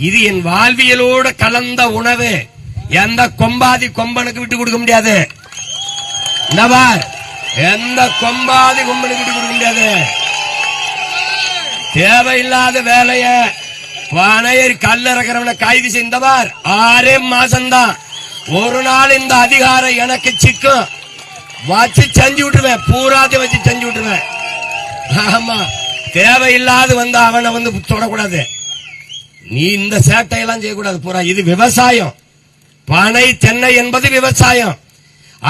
இது என் வாழ்வியலோட கலந்த உணவு. எந்த கொம்பாதி கொம்பனுக்கு விட்டு கொடுக்க முடியாது. எந்த கொம்பாதி கொம்பனுக்கு விட்டு கொடுக்க முடியாது. தேவையில்லாத வேலைய பனையர் கல்லறக்கிறவனை கைது செய்தவர் 6 மாசம்தான். ஒரு நாள் இந்த அதிகாரம் எனக்கு சிக்கும் வச்சு செஞ்சு விட்டுருவேன். பூராத்தையும் வச்சு செஞ்சு விட்டுருவேன். ஆமா, தேவையில்லாத வந்து அவனை வந்து தொடக்கூடாது. நீ இந்த சேட்டையெல்லாம் செய்யக்கூடாது. பூரா இது விவசாயம். பனை தென்னை என்பது விவசாயம்.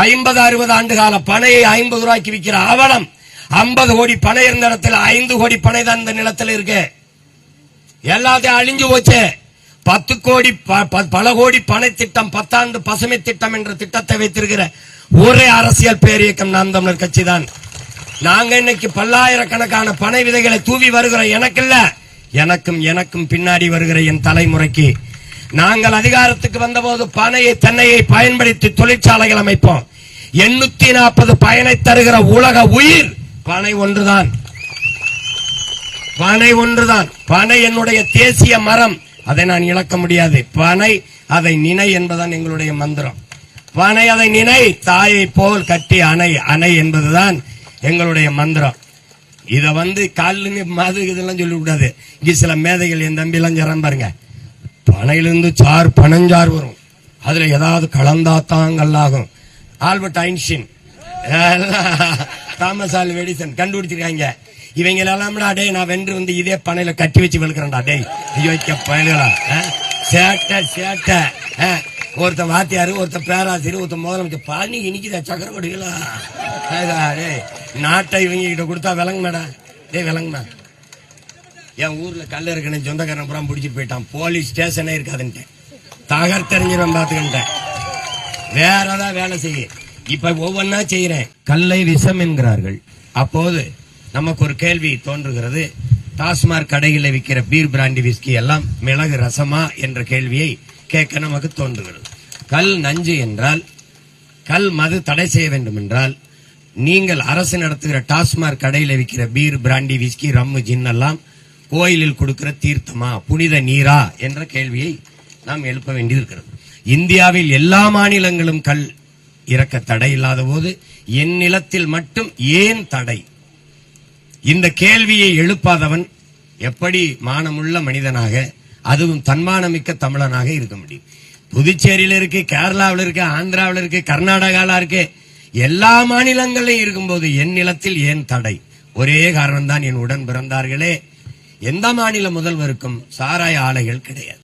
50-60 ஆண்டு கால பனையை 50 ரூபாய்க்கு விற்கிற அவலம். 50 கோடி பனை இருந்த இடத்துல 5 கோடி பனை தான் இந்த நிலத்தில் இருக்கு. எல்லாத்தையும் அழிஞ்சு போச்சு. 10 கோடி பல கோடி பனை திட்டம், 10 ஆண்டு பசுமை திட்டம் என்ற திட்டத்தை வைத்திருக்கிற ஒரே அரசியல் பேரியக்கம் நாம் தமிழர் கட்சி தான். நாங்க இன்னைக்கு பல்லாயிரக்கணக்கான பனை விதைகளை தூவி வருகிற எனக்கும் பின்னாடி வருகிற என் தலைமுறைக்கு நாங்கள் அதிகாரத்துக்கு வந்தபோது பனையை தென்னையை பயன்படுத்தி தொழிற்சாலைகள் அமைப்போம். 840 பயனை தருகிற உலக உயிர் பனை ஒன்றுதான். பனை என்னுடைய தேசிய மரம். அதை நான் இழக்க முடியாது. பனை அதை நினை என்பதுதான் எங்களுடைய மந்திரம். பனை அதை நினை, தாயை போல் கட்டி அணை என்பதுதான் எங்களுடைய மந்திரம். இத வந்து காலில் மது இதெல்லாம் சொல்லக்கூடாது. இங்க சில மேதைகள் என் தம்பி எல்லாம் ஜரம் பாருங்க, பனையிலிருந்து பனஞ்சாறு வரும், அதுல ஏதாவது கலந்தாத்தான் கல்லாகும். Albert Einstein, Thomas Alva Edison கண்டுபிடிச்சிருக்காங்க. இவங்க எல்லாம் டே நான் வென்று வந்து இதே பனையில கட்டி வச்சு வெளுக்கிறேன்டா. டே ஐயோ பயலுகளா, சேட்டை ஒருத்த வாத்தியாரு, ஒருத்த பேராசிரியர், ஒருத்த முதலமைச்சர். பனி இனிக்குதா சக்கர கொடிகளா? நாட்டை இவங்க கிட்ட கொடுத்தா விளங்குமாடா. விளங்குமா? என் ஊர்ல கல்ல இருக்கணும் சொந்தக்காரன் புறம் பிடிச்சிட்டு போயிட்டான். போலீஸ் ஸ்டேஷனே இருக்காதுன்ட்டேன். தகர்த்தெறிஞ்சிடும் பார்த்துக்கிட்டேன். வேற ஏதாவது வேலை செய்ய. இப்ப ஒவ்வொன்னா செய்யறேன். கல்லை விஷம் என்கிறார்கள். அப்போது நமக்கு ஒரு கேள்வி தோன்றுகிறது. டாஸ்மாக் கடையில் விற்கிற பீர் பிராண்டி விஸ்கி எல்லாம் மிளகு ரசமா என்ற கேள்வியை கேட்க நமக்கு தோன்றுகிறது. கல் நஞ்சு என்றால், கல் மது தடை செய்ய வேண்டும் என்றால், நீங்கள் அரசு நடத்துகிற டாஸ்மாக் கடையில் விற்கிற பீர் பிராண்டி விஸ்கி ரம்மு ஜின் எல்லாம் கோயிலில் கொடுக்கிற தீர்த்தமா, புனித நீரா என்ற கேள்வியை நாம் எழுப்ப வேண்டியிருக்கிறது. இந்தியாவில் எல்லா மாநிலங்களும் கல் இறக்க தடை இல்லாத போது என் நிலத்தில் மட்டும் ஏன் தடை? இந்த கேள்வியை எழுப்பாதவன் எப்படி மானமுள்ள மனிதனாக, அதுவும் தன்மானமிக்க தமிழனாக இருக்க முடியும்? புதுச்சேரியில இருக்கு, கேரளாவில் இருக்கு, ஆந்திராவில் இருக்கு, கர்நாடகாவில் இருக்கு, எல்லா மாநிலங்களிலும் இருக்கும்போது என் நிலத்தில் ஏன் தடை? ஒரே காரணம் தான், என் உடன் பிறந்தார்களே. எந்த மாநில முதல்வருக்கும் சாராய ஆலைகள் கிடையாது.